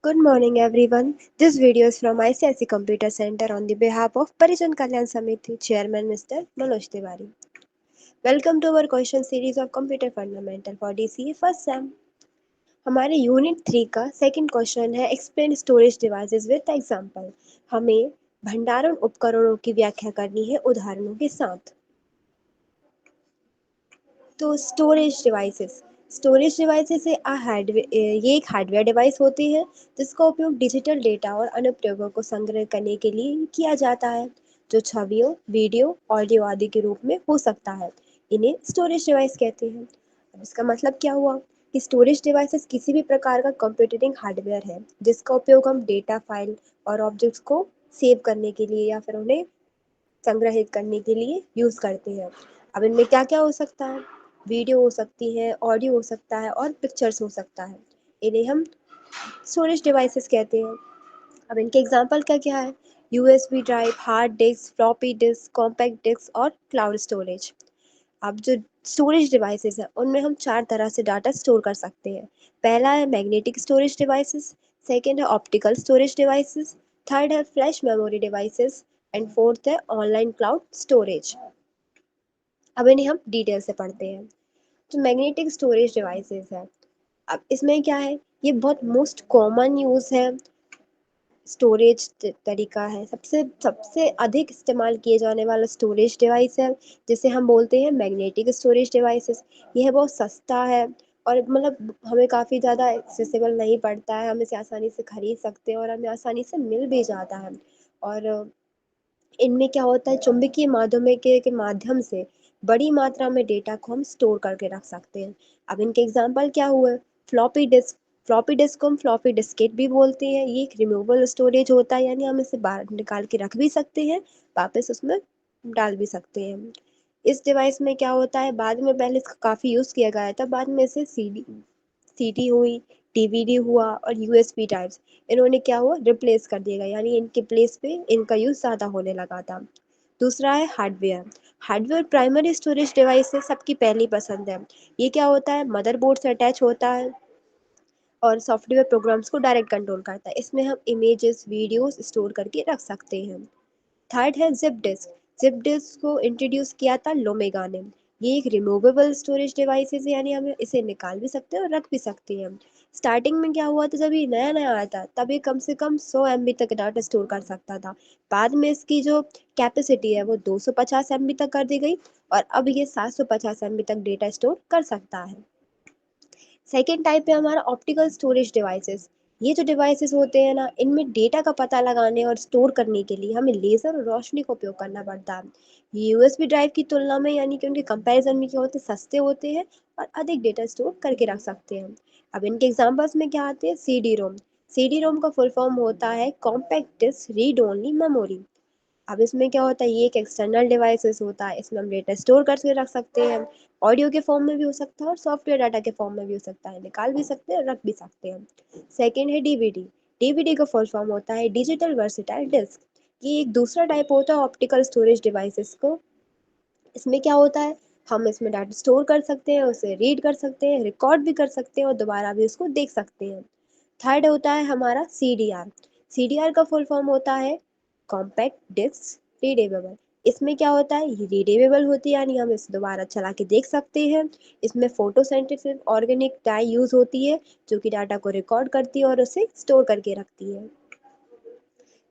Good morning, everyone. This video is from ICICI Computer Center on the behalf of Parijan Kalyan Samiti Chairman Mr. Manoj Tiwari. Welcome to our question series of Computer Fundamental for DCA First Sem. हमारे unit 3 का second question है explain storage devices with example. हमें भंडारण उपकरणों की व्याख्या करनी है उदाहरणों के साथ। तो स्टोरेज डिवाइसेस ये एक हार्डवेयर डिवाइस होती है जिसका उपयोग डिजिटल डेटा और अनुप्रयोगों को संग्रह करने के लिए किया जाता है, जो छवियों, वीडियो, ऑडियो आदि के रूप में हो सकता है। इन्हें स्टोरेज डिवाइस कहते हैं। अब इसका मतलब क्या हुआ कि स्टोरेज डिवाइसेस किसी भी प्रकार का कंप्यूटिंग हार्डवेयर है जिसका उपयोग हम डेटा, फाइल और ऑब्जेक्ट्स को सेव करने के लिए या फिर उन्हें संग्रहित करने के लिए यूज़ करते हैं। अब इनमें क्या क्या हो सकता है? वीडियो हो सकती है, ऑडियो हो सकता है और पिक्चर्स हो सकता है। इन्हें हम स्टोरेज डिवाइसेस कहते हैं। अब इनके एग्जांपल क्या क्या है? USB drive, hard disk, floppy disk, compact disk और क्लाउड स्टोरेज। अब जो स्टोरेज डिवाइसेस हैं उनमें हम चार तरह से डाटा स्टोर कर सकते हैं। पहला है मैग्नेटिक स्टोरेज डिवाइसेस, सेकेंड है ऑप्टिकल स्टोरेज डिवाइसेस, थर्ड है flash memory devices and fourth है ऑनलाइन क्लाउड स्टोरेज। अब इन्हें हम डिटेल से पढ़ते हैं। तो मैग्नेटिक स्टोरेज डिवाइसेस है। अब इसमें क्या है, ये बहुत मोस्ट कॉमन यूज़ है, स्टोरेज तरीका है, सबसे सबसे अधिक इस्तेमाल किए जाने वाला स्टोरेज डिवाइस है जिसे हम बोलते हैं मैग्नेटिक स्टोरेज डिवाइसेस। यह बहुत सस्ता है और मतलब हमें काफ़ी ज़्यादा एक्सेसिबल नहीं पड़ता है, हम इसे आसानी से खरीद सकते हैं और हमें आसानी से मिल भी जाता है। और इनमें क्या होता है, चुंबकीय माध्यम के माध्यम से बड़ी मात्रा में डेटा को हम स्टोर करके रख सकते हैं। अब इनके एग्जांपल क्या हुए? Floppy disk. फ्लॉपी डिस्क को हम फ्लॉपी डिस्केट भी बोलते हैं। ये एक रिमूवेबल स्टोरेज होता है, यानी हम इसे बाहर निकाल के रख भी सकते हैं, वापस उसमें डाल भी सकते हैं। इस डिवाइस में क्या होता है, बाद में पहले इसका काफ़ी यूज़ किया गया था, बाद में इसे सीडी हुई, डीवीडी हुआ और यूएसबी ड्राइव्स, इन्होंने क्या हुआ, रिप्लेस कर दिया गया, यानी इनके प्लेस पे इनका यूज़ ज़्यादा होने लगा था। दूसरा है hardware. Hardware primary storage device है, सबकी पहली पसंद है। ये क्या होता है, मदरबोर्ड से अटैच होता है और सॉफ्टवेयर प्रोग्राम्स को डायरेक्ट कंट्रोल करता है। इसमें हम इमेजेस, वीडियोस स्टोर करके रख सकते हैं। थर्ड है जिप डिस्क। जिप डिस्क को इंट्रोड्यूस किया था लोमेगा ने। ये एक रिमूवेबल स्टोरेज डिवाइस है, यानी हम इसे निकाल भी सकते हैं और रख भी सकते हैं। स्टार्टिंग में क्या हुआ था, जब ये नया नया आया था तब ये कम से कम 100 MB तक डाटा स्टोर कर सकता था। बाद में इसकी जो कैपेसिटी है वो 250 MB तक कर दी गई और अब ये 750 MB तक डेटा स्टोर कर सकता है। सेकेंड टाइप है हमारा ऑप्टिकल स्टोरेज डिवाइसेस। ये जो डिवाइसेस होते हैं ना, इनमें डेटा का पता लगाने और स्टोर करने के लिए हमें लेज़र और रोशनी का उपयोग करना पड़ता है। ये यूएसबी ड्राइव की तुलना में, यानी कि उनके कंपैरिजन में क्या होते हैं, सस्ते होते हैं और अधिक डेटा स्टोर करके रख सकते हैं। अब इनके एग्जांपल्स में क्या आते हैं? CD ROM. सीडी रोम का फुल फॉर्म होता है compact disk read only memory. अब इसमें क्या होता है, ये एक एक्सटर्नल डिवाइसेस होता है, इसमें हम डेटा स्टोर करके रख सकते हैं। ऑडियो के फॉर्म में भी हो सकता है और सॉफ्टवेयर डाटा के फॉर्म में भी हो सकता है, निकाल भी सकते हैं और रख भी सकते हैं। सेकेंड है डीवीडी। डीवीडी का फुल फॉर्म होता है डिजिटल वर्सेटाइल डिस्क। ये एक दूसरा टाइप होता है ऑप्टिकल स्टोरेज डिवाइसेस को। इसमें क्या होता है, हम इसमें डाटा स्टोर कर सकते हैं, उसे रीड कर सकते हैं, रिकॉर्ड भी कर सकते हैं और दोबारा भी उसको देख सकते हैं। थर्ड होता है हमारा सीडीआर। सीडीआर का फुल फॉर्म होता है कॉम्पैक्ट डिस्क रीडेबल। इसमें क्या होता है, ये रीडेबल होती है, यानी हम इसे दोबारा चला के देख सकते हैं। इसमें फोटोसिंथेसिस ऑर्गेनिक डाई यूज होती है जो कि डाटा को रिकॉर्ड करती है और उसे स्टोर करके रखती है।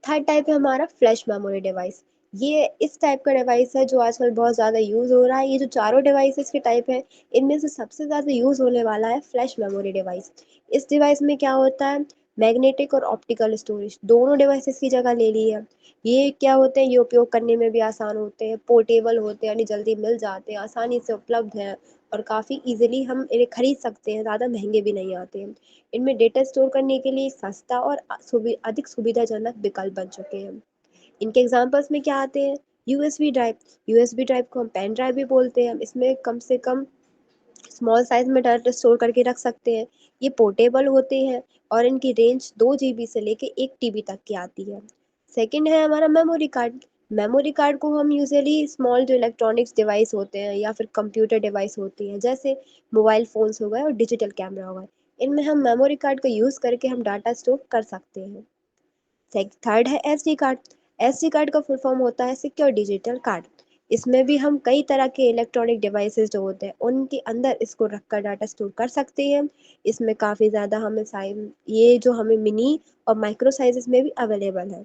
थर्ड टाइप है हमारा फ्लैश मेमोरी डिवाइस। ये इस टाइप का डिवाइस है जो आजकल बहुत ज़्यादा यूज़ हो रहा है। ये जो चारों डिवाइसेस के टाइप है, इनमें से सबसे ज़्यादा यूज़ होने वाला है फ्लैश मेमोरी डिवाइस। इस डिवाइस में क्या होता है, मैग्नेटिक और ऑप्टिकल स्टोरेज दोनों डिवाइसेस की जगह ले ली है। ये क्या होते हैं, ये उपयोग करने में भी आसान होते हैं, पोर्टेबल होते हैं, यानी जल्दी मिल जाते हैं, आसानी से उपलब्ध हैं और काफ़ी ईजिली हम इन्हें खरीद सकते हैं, ज़्यादा महंगे भी नहीं आते हैं। इनमें डेटा स्टोर करने के लिए सस्ता और अधिक सुविधाजनक विकल्प बन चुके हैं। इनके एग्जांपल्स में क्या आते हैं? USB drive. यूएसबी ड्राइव को हम पेन ड्राइव भी बोलते हैं। इसमें कम से कम स्मॉल साइज में डाटा स्टोर करके रख सकते हैं। ये पोर्टेबल होते हैं और इनकी रेंज 2 GB से लेके 1 TB तक की आती है। सेकंड है हमारा मेमोरी कार्ड। मेमोरी कार्ड को हम यूजुअली स्मॉल जो इलेक्ट्रॉनिक्स डिवाइस होते हैं या फिर कंप्यूटर डिवाइस होती हैं, जैसे मोबाइल फ़ोन्स हो गए और डिजिटल कैमरा हो गए, इनमें हम मेमोरी कार्ड का यूज़ करके हम डाटा स्टोर कर सकते हैं। थर्ड है एसडी कार्ड। एसडी कार्ड का फुल फॉर्म होता है सिक्योर डिजिटल कार्ड। इसमें भी हम कई तरह के इलेक्ट्रॉनिक डिवाइसेस जो होते हैं उनके अंदर इसको रखकर डाटा स्टोर कर सकते हैं। इसमें काफ़ी ज़्यादा हमें साइज, ये जो हमें मिनी और माइक्रो साइजेस में भी अवेलेबल है।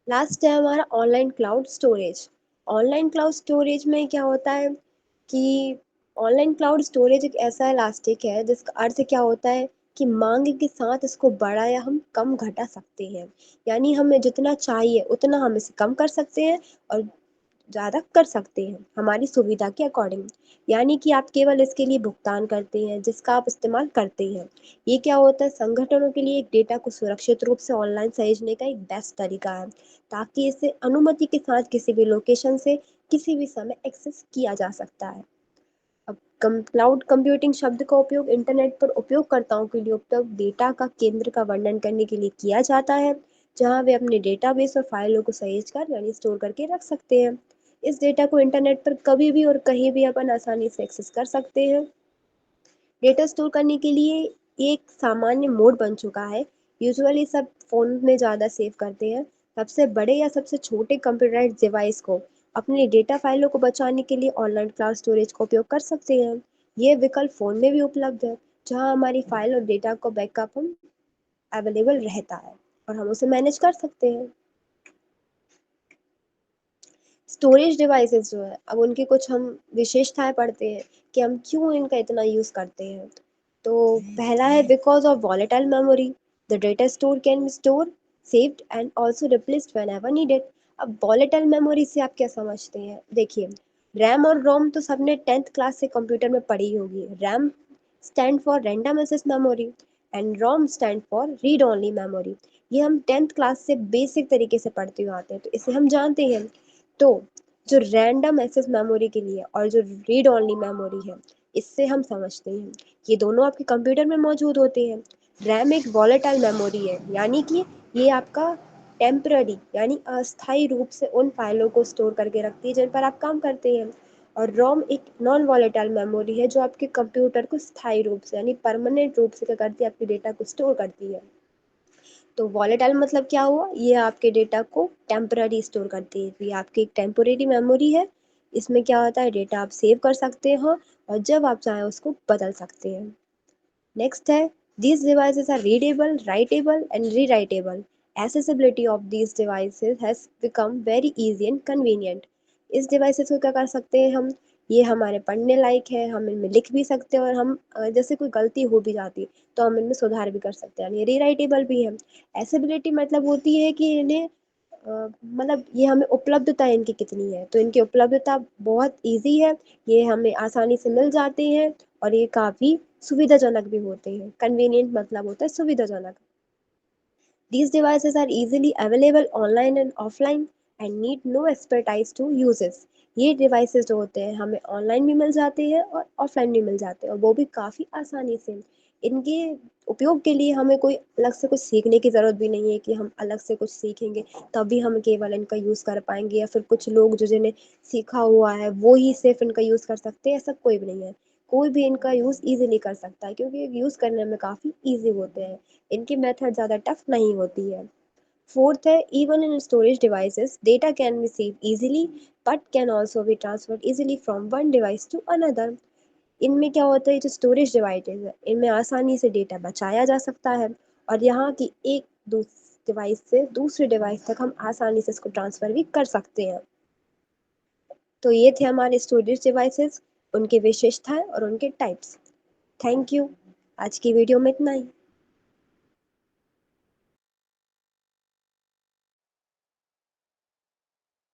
लास्ट है हमारा online cloud storage. Online cloud storage में क्या होता है कि ऑनलाइन क्लाउड स्टोरेज एक ऐसा इलास्टिक है जिसका अर्थ क्या होता है कि मांग के साथ इसको बड़ा या हम कम घटा सकते हैं। यानी हमें जितना चाहिए उतना हम इसे कम कर सकते हैं और ज़्यादा कर सकते हैं हमारी सुविधा के अकॉर्डिंग। यानी कि आप केवल इसके लिए भुगतान करते हैं जिसका आप इस्तेमाल करते हैं। ये क्या होता है, संगठनों के लिए एक डेटा को सुरक्षित रूप से ऑनलाइन सहेजने का एक बेस्ट तरीका है, ताकि इसे अनुमति के साथ किसी भी लोकेशन से किसी भी समय एक्सेस किया जा सकता है। अब क्लाउड कंप्यूटिंग शब्द का उपयोग इंटरनेट पर उपयोगकर्ताओं के लिए उपलब्ध डेटा का केंद्र का वर्णन करने के लिए किया जाता है, जहां वे अपने डेटाबेस और फाइलों को सहेज कर यानी स्टोर करके रख सकते हैं। इस डेटा को इंटरनेट पर कभी भी और कहीं भी अपन आसानी से एक्सेस कर सकते हैं। डेटा स्टोर करने के लिए एक सामान्य मोड बन चुका है। यूजुअली सब फ़ोन में ज़्यादा सेव करते हैं। सबसे बड़े या सबसे छोटे कंप्यूटराइज्ड डिवाइस को अपने डेटा फाइलों को बचाने के लिए ऑनलाइन क्लाउड स्टोरेज का उपयोग कर सकते हैं। ये विकल्प फ़ोन में भी उपलब्ध है, जहाँ हमारी फाइल और डेटा को बैकअप हम अवेलेबल रहता है और हम उसे मैनेज कर सकते हैं। स्टोरेज डिवाइसेस जो है, अब उनकी कुछ हम विशेषताएं पढ़ते हैं कि हम क्यों इनका इतना यूज़ करते हैं। तो पहला है because of volatile memory, the data store can be store saved and also replaced when ever needed. अब वॉलेटाइल मेमोरी से आप क्या समझते हैं, देखिए रैम और रोम तो सबने 10th क्लास से कंप्यूटर में पढ़ी होगी। RAM stand for random access memory and ROM stand for read only memory. ये हम 10th क्लास से बेसिक तरीके से पढ़ते हुए आते हैं, तो इसे हम जानते हैं। तो जो रैंडम एक्सेस मेमोरी के लिए और जो रीड ओनली मेमोरी है, इससे हम समझते हैं ये दोनों आपके कंप्यूटर में मौजूद होते हैं। रैम एक वॉलेटाइल मेमोरी है, यानी कि ये आपका टेम्पररी यानी अस्थायी रूप से उन फाइलों को स्टोर करके रखती है जिन पर आप काम करते हैं। और रोम एक नॉन वॉलेटाइल मेमोरी है जो आपके कंप्यूटर को स्थायी रूप से यानी परमानेंट रूप से क्या करती है, आपके डेटा को स्टोर करती है। तो वॉलेटाइल मतलब क्या हुआ, ये आपके डेटा को टेम्पररी स्टोर करती है, तो ये आपकी एक टेम्पररी मेमोरी है। इसमें क्या होता है, डेटा आप सेव कर सकते हो और जब आप चाहें उसको बदल सकते हैं। नेक्स्ट है these devices are readable, writable and rewritable. Accessibility of these devices has become very easy and convenient. इस डिवाइसेस को क्या कर सकते हैं हम, ये हमारे पढ़ने लायक है, हम इनमें लिख भी सकते हैं और हम जैसे कोई गलती हो भी जाती तो हम इनमें सुधार भी कर सकते हैं, यानी रीराइटेबल भी है। एसेबिलिटी मतलब होती है कि इन्हें मतलब ये हमें उपलब्धता इनकी कितनी है, तो इनकी उपलब्धता बहुत ईजी है, ये हमें आसानी से मिल जाते हैं और ये काफ़ी सुविधाजनक भी होते हैं। कन्वीनियंट मतलब होता है सुविधाजनक। These devices are easily available online and offline and need no expertise to use it. ये डिवाइसेस जो होते हैं हमें ऑनलाइन भी मिल जाते हैं और ऑफलाइन भी मिल जाते हैं और वो भी काफ़ी आसानी से। इनके उपयोग के लिए हमें कोई अलग से कुछ सीखने की ज़रूरत भी नहीं है कि हम अलग से कुछ सीखेंगे तभी हम केवल इनका यूज़ कर पाएंगे, या फिर कुछ लोग जो जिन्हें सीखा हुआ है वो ही सिर्फ इनका यूज़ कर सकते हैं, ऐसा कोई भी नहीं है। कोई भी इनका यूज़ ईजिली कर सकता है क्योंकि यूज़ करने में काफ़ी ईजी होते हैं। इनकी मेथड ज़्यादा टफ नहीं होती है। फोर्थ है even in storage devices data can be saved easily but can also be transferred easily from one device to another. इनमें क्या होता है, जो स्टोरेज डिवाइसेस है इनमें आसानी से डेटा बचाया जा सकता है और यहाँ की एक डिवाइस से दूसरे डिवाइस तक हम आसानी से इसको ट्रांसफ़र भी कर सकते हैं। तो ये थे हमारे स्टोरेज डिवाइसेस, उनके विशेषताएं और उनके टाइप्स। Thank you. आज की वीडियो में इतना ही।